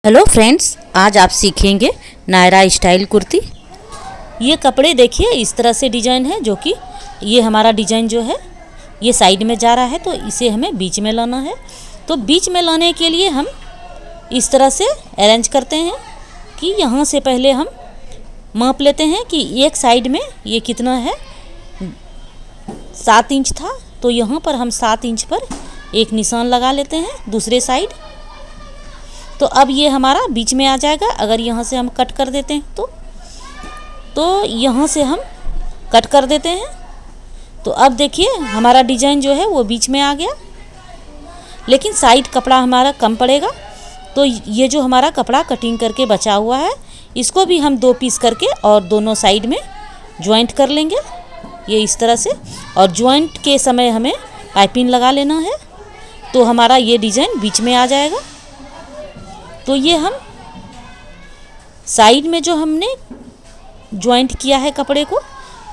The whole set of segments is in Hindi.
हेलो फ्रेंड्स, आज आप सीखेंगे नायरा स्टाइल कुर्ती। ये कपड़े देखिए इस तरह से डिजाइन है, जो कि ये हमारा डिजाइन जो है ये साइड में जा रहा है, तो इसे हमें बीच में लाना है। तो बीच में लाने के लिए हम इस तरह से अरेंज करते हैं कि यहाँ से पहले हम माप लेते हैं कि एक साइड में ये कितना है। 7 इंच था, तो यहाँ पर हम 7 इंच पर एक निशान लगा लेते हैं दूसरे साइड। तो अब ये हमारा बीच में आ जाएगा। अगर यहाँ से हम कट कर देते हैं तो यहाँ से हम कट कर देते हैं। तो अब देखिए हमारा डिजाइन जो है वो बीच में आ गया, लेकिन साइड कपड़ा हमारा कम पड़ेगा। तो ये जो हमारा कपड़ा कटिंग करके बचा हुआ है, इसको भी हम 2 पीस करके और दोनों साइड में ज्वाइंट कर लेंगे, ये इस तरह से। और ज्वाइंट के समय हमें पाइपिंग लगा लेना है, तो हमारा ये डिजाइन बीच में आ जाएगा। तो ये हम साइड में जो हमने ज्वाइंट किया है कपड़े को,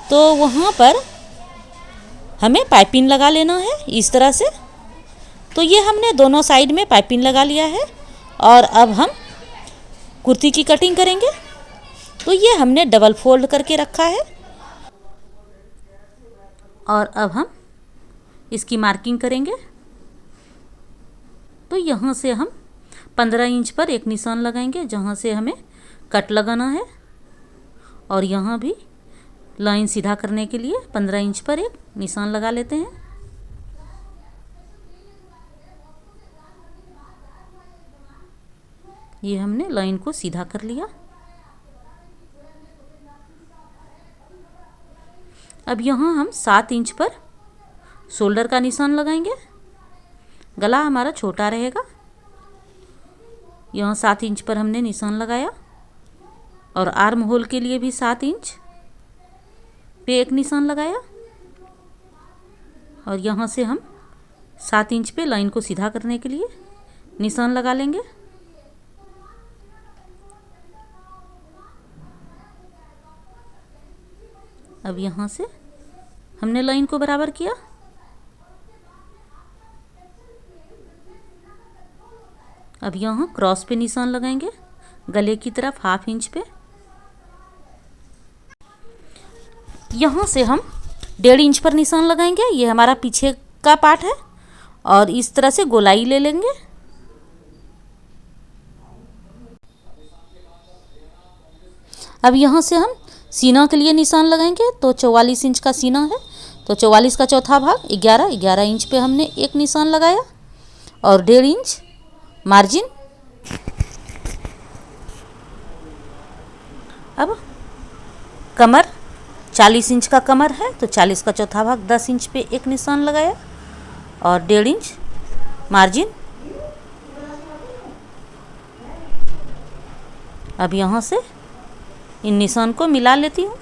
तो वहाँ पर हमें पाइपिंग लगा लेना है इस तरह से। तो ये हमने दोनों साइड में पाइपिंग लगा लिया है, और अब हम कुर्ती की कटिंग करेंगे। तो ये हमने डबल फोल्ड करके रखा है, और अब हम इसकी मार्किंग करेंगे। तो यहाँ से हम 15 इंच पर एक निशान लगाएंगे, जहाँ से हमें कट लगाना है। और यहाँ भी लाइन सीधा करने के लिए 15 इंच पर एक निशान लगा लेते हैं। ये हमने लाइन को सीधा कर लिया। अब यहाँ हम 7 इंच पर शोल्डर का निशान लगाएंगे। गला हमारा छोटा रहेगा, यहाँ 7 इंच पर हमने निशान लगाया। और आर्म होल के लिए भी 7 इंच पे एक निशान लगाया, और यहाँ से हम 7 इंच पे लाइन को सीधा करने के लिए निशान लगा लेंगे। अब यहाँ से हमने लाइन को बराबर किया। अब यहाँ क्रॉस पे निशान लगाएंगे गले की तरफ 1/2 इंच पे। यहाँ से हम 1.5 इंच पर निशान लगाएंगे। ये हमारा पीछे का पार्ट है, और इस तरह से गोलाई ले लेंगे। अब यहाँ से हम सीना के लिए निशान लगाएंगे। तो 44 इंच का सीना है, तो 44 का चौथा भाग 11 इंच पे हमने एक निशान लगाया, और 1.5 इंच मार्जिन। अब कमर 40 इंच का कमर है, तो 40 का चौथा भाग 10 इंच पे एक निशान लगाया, और 1.5 इंच मार्जिन। अब यहाँ से इन निशान को मिला लेती हूँ।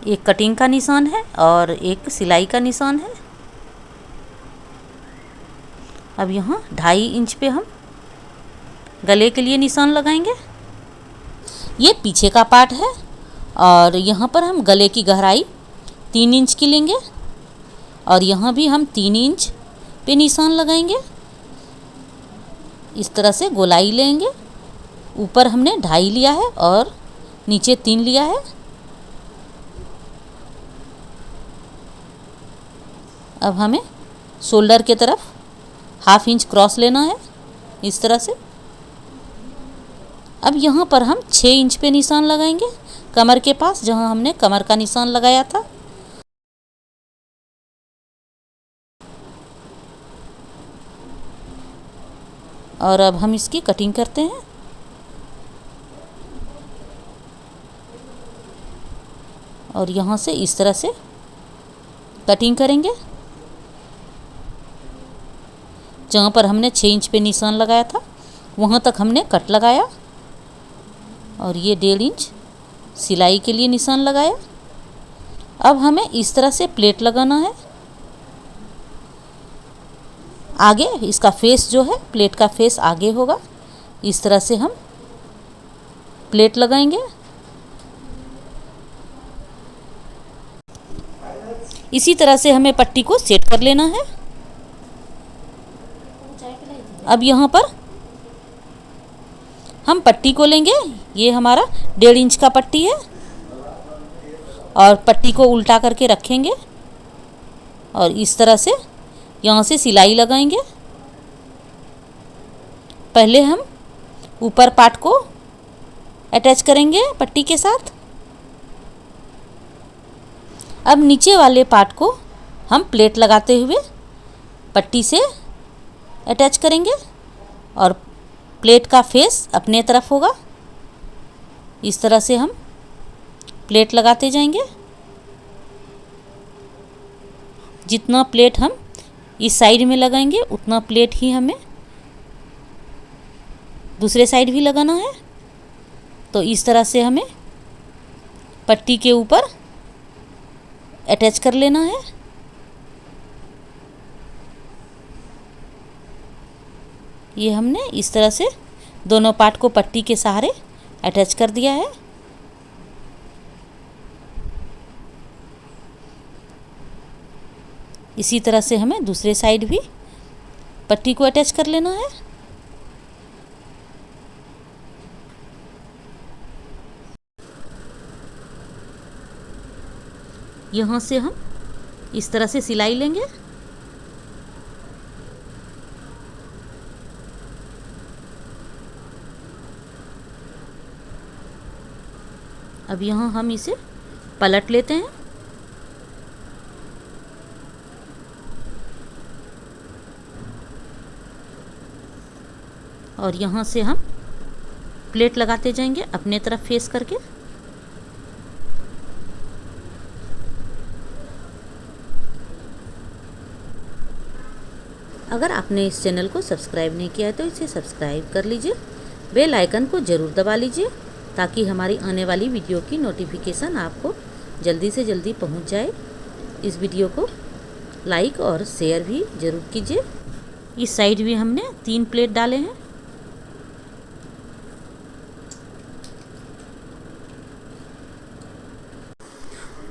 एक कटिंग का निशान है और एक सिलाई का निशान है। अब यहाँ 2.5 इंच पे हम गले के लिए निशान लगाएंगे। ये पीछे का पार्ट है, और यहाँ पर हम गले की गहराई 3 इंच की लेंगे, और यहाँ भी हम 3 इंच पे निशान लगाएंगे। इस तरह से गोलाई लेंगे। ऊपर हमने 2.5 लिया है और नीचे 3 लिया है। अब हमें शोल्डर के तरफ 1/2 इंच क्रॉस लेना है इस तरह से। अब यहाँ पर हम 6 इंच पे निशान लगाएंगे कमर के पास, जहाँ हमने कमर का निशान लगाया था। और अब हम इसकी कटिंग करते हैं। और यहाँ से इस तरह से कटिंग करेंगे। जहाँ पर हमने 6 इंच पे निशान लगाया था, वहाँ तक हमने कट लगाया, और ये 1.5 इंच सिलाई के लिए निशान लगाया। अब हमें इस तरह से प्लेट लगाना है। आगे इसका फेस जो है, प्लेट का फेस आगे होगा। इस तरह से हम प्लेट लगाएंगे। इसी तरह से हमें पट्टी को सेट कर लेना है। अब यहाँ पर हम पट्टी को लेंगे। ये हमारा 1.5 इंच का पट्टी है और पट्टी को उल्टा करके रखेंगे और इस तरह से यहाँ से सिलाई लगाएंगे। पहले हम ऊपर पार्ट को अटैच करेंगे पट्टी के साथ। अब नीचे वाले पार्ट को हम प्लेट लगाते हुए पट्टी से अटैच करेंगे और प्लेट का फेस अपने तरफ होगा। इस तरह से हम प्लेट लगाते जाएंगे। जितना प्लेट हम इस साइड में लगाएंगे उतना प्लेट ही हमें दूसरे साइड भी लगाना है। तो इस तरह से हमें पट्टी के ऊपर अटैच कर लेना है। ये हमने इस तरह से दोनों पार्ट को पट्टी के सहारे अटैच कर दिया है। इसी तरह से हमें दूसरे साइड भी पट्टी को अटैच कर लेना है। यहाँ से हम इस तरह से सिलाई लेंगे। अब यहाँ हम इसे पलट लेते हैं। और यहाँ से हम प्लेट लगाते जाएंगे अपने तरफ फेस करके। अगर आपने इस चैनल को सब्सक्राइब नहीं किया है तो इसे सब्सक्राइब कर लीजिए। बेल आइकन को ज़रूर दबा लीजिए ताकि हमारी आने वाली वीडियो की नोटिफिकेशन आपको जल्दी से जल्दी पहुंच जाए। इस वीडियो को लाइक और शेयर भी ज़रूर कीजिए। इस साइड भी हमने 3 प्लेट डाले हैं।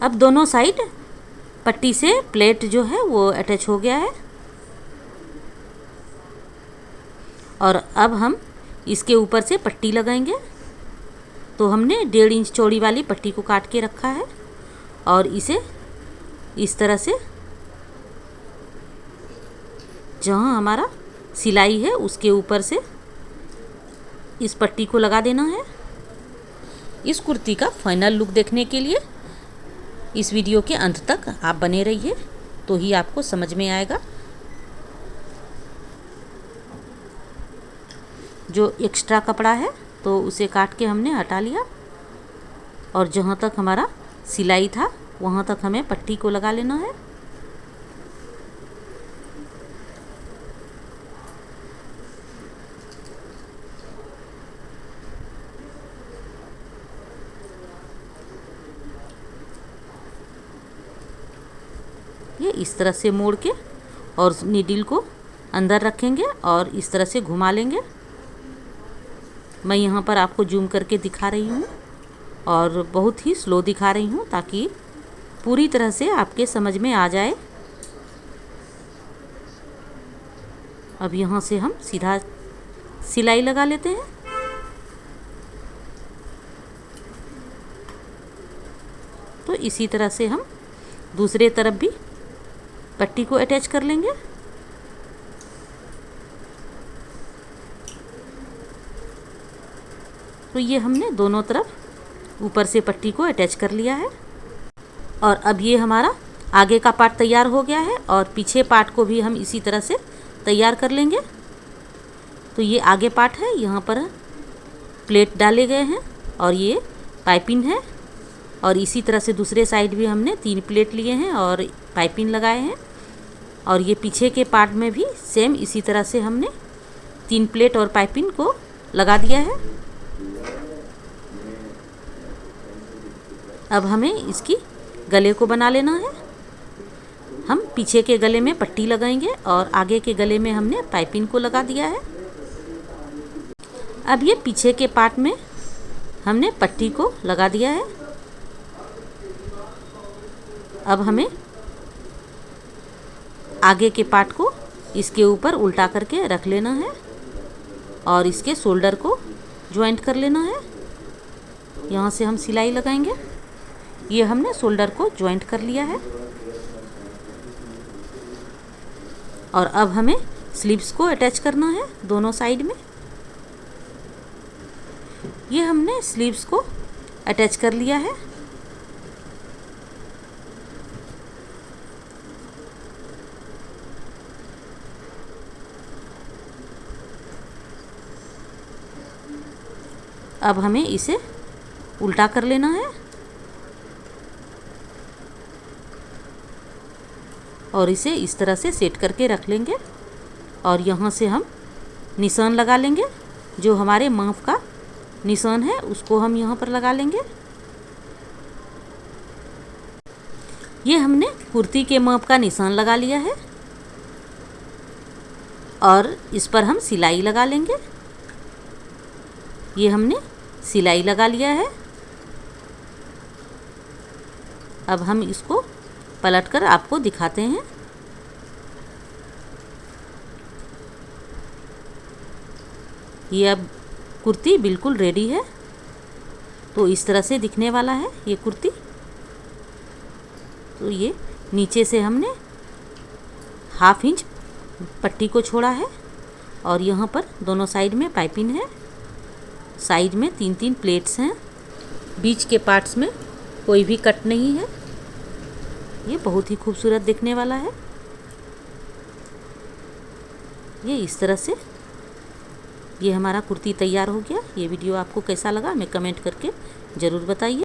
अब दोनों साइड पट्टी से प्लेट जो है वो अटैच हो गया है और अब हम इसके ऊपर से पट्टी लगाएंगे। तो हमने 1.5 इंच चौड़ी वाली पट्टी को काट के रखा है और इसे इस तरह से जहाँ हमारा सिलाई है उसके ऊपर से इस पट्टी को लगा देना है। इस कुर्ती का फाइनल लुक देखने के लिए इस वीडियो के अंत तक आप बने रहिए, तो ही आपको समझ में आएगा। जो एक्स्ट्रा कपड़ा है तो उसे काट के हमने हटा लिया और जहाँ तक हमारा सिलाई था वहाँ तक हमें पट्टी को लगा लेना है। ये इस तरह से मोड़ के और नीडल को अंदर रखेंगे और इस तरह से घुमा लेंगे। मैं यहाँ पर आपको जूम करके दिखा रही हूँ और बहुत ही स्लो दिखा रही हूँ ताकि पूरी तरह से आपके समझ में आ जाए। अब यहाँ से हम सीधा सिलाई लगा लेते हैं। तो इसी तरह से हम दूसरे तरफ भी पट्टी को अटैच कर लेंगे। तो ये हमने दोनों तरफ ऊपर से पट्टी को अटैच कर लिया है और अब ये हमारा आगे का पार्ट तैयार हो गया है और पीछे पार्ट को भी हम इसी तरह से तैयार कर लेंगे। तो ये आगे पार्ट है, यहाँ पर प्लेट डाले गए हैं और ये पाइपिंग है और इसी तरह से दूसरे साइड भी हमने 3 प्लेट लिए हैं और पाइपिंग लगाए हैं और ये पीछे के पार्ट में भी सेम इसी तरह से हमने 3 प्लेट और पाइपिंग को लगा दिया है। अब हमें इसकी गले को बना लेना है। हम पीछे के गले में पट्टी लगाएंगे और आगे के गले में हमने पाइपिंग को लगा दिया है। अब ये पीछे के पार्ट में हमने पट्टी को लगा दिया है। अब हमें आगे के पार्ट को इसके ऊपर उल्टा करके रख लेना है। और इसके शोल्डर को ज्वाइंट कर लेना है। यहाँ से हम सिलाई लगाएंगे। ये हमने शोल्डर को ज्वाइंट कर लिया है। और अब हमें स्लीव्स को अटैच करना है दोनों साइड में। ये हमने स्लीव्स को अटैच कर लिया है। अब हमें इसे उल्टा कर लेना है और इसे इस तरह से सेट करके रख लेंगे। और यहाँ से हम निशान लगा लेंगे। जो हमारे माप का निशान है उसको हम यहाँ पर लगा लेंगे। ये हमने कुर्ती के माप का निशान लगा लिया है और इस पर हम सिलाई लगा लेंगे। ये हमने सिलाई लगा लिया है। अब हम इसको पलटकर आपको दिखाते हैं। ये अब कुर्ती बिल्कुल रेडी है। तो इस तरह से दिखने वाला है ये कुर्ती। तो ये नीचे से हमने 1/2 इंच पट्टी को छोड़ा है और यहाँ पर दोनों साइड में पाइपिंग है। साइड में 3-3 प्लेट्स हैं। बीच के पार्ट्स में कोई भी कट नहीं है। ये बहुत ही खूबसूरत दिखने वाला है। ये इस तरह से ये हमारा कुर्ती तैयार हो गया। ये वीडियो आपको कैसा लगा हमें कमेंट करके ज़रूर बताइए।